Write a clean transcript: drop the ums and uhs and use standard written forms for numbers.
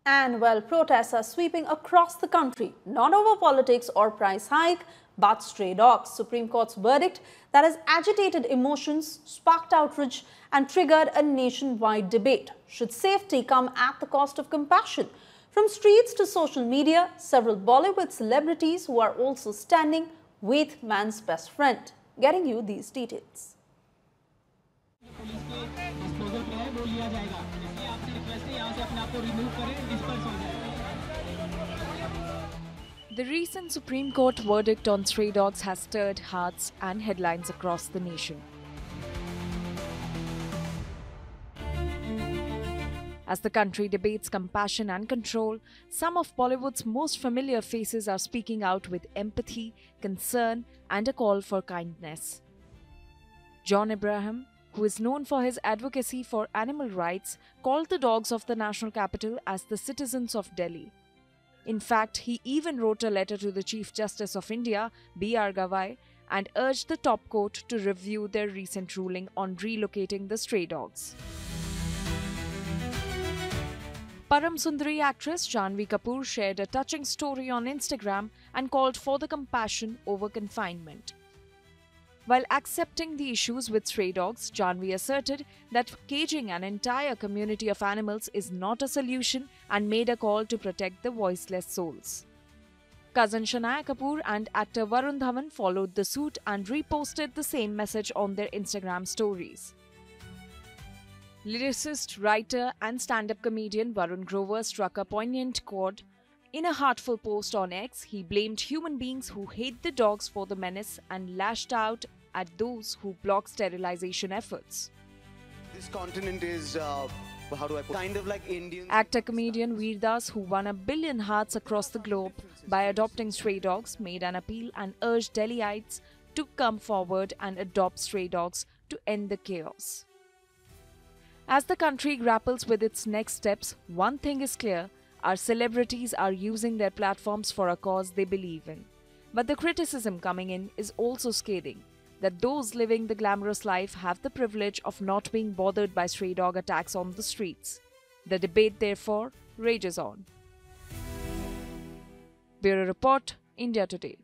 And while protests are sweeping across the country, not over politics or price hike, but stray dogs, Supreme Court's verdict that has agitated emotions, sparked outrage, and triggered a nationwide debate. Should safety come at the cost of compassion? From streets to social media, several Bollywood celebrities who are also standing with man's best friend. Getting you these details. The recent Supreme Court verdict on stray dogs has stirred hearts and headlines across the nation. As the country debates compassion and control, some of Bollywood's most familiar faces are speaking out with empathy, concern, and a call for kindness. John Abraham, who is known for his advocacy for animal rights, called the dogs of the national capital as the citizens of Delhi. In fact, he even wrote a letter to the Chief Justice of India, B.R. Gavai, and urged the top court to review their recent ruling on relocating the stray dogs. Param Sundari actress Janhvi Kapoor shared a touching story on Instagram and called for the compassion over confinement. While accepting the issues with stray dogs, Janhvi asserted that caging an entire community of animals is not a solution and made a call to protect the voiceless souls. Cousin Shanaya Kapoor and actor Varun Dhawan followed the suit and reposted the same message on their Instagram stories. Lyricist, writer, and stand-up comedian Varun Grover struck a poignant chord. In a heartful post on X, he blamed human beings who hate the dogs for the menace and lashed out at those who block sterilization efforts. This continent is, kind of like Indian. Actor-comedian Veer Das, who won 1 billion hearts across the globe by adopting stray dogs, made an appeal and urged Delhiites to come forward and adopt stray dogs to end the chaos. As the country grapples with its next steps, one thing is clear: our celebrities are using their platforms for a cause they believe in. But the criticism coming in is also scathing, that those living the glamorous life have the privilege of not being bothered by stray dog attacks on the streets. The debate, therefore, rages on. Bureau Report, India Today.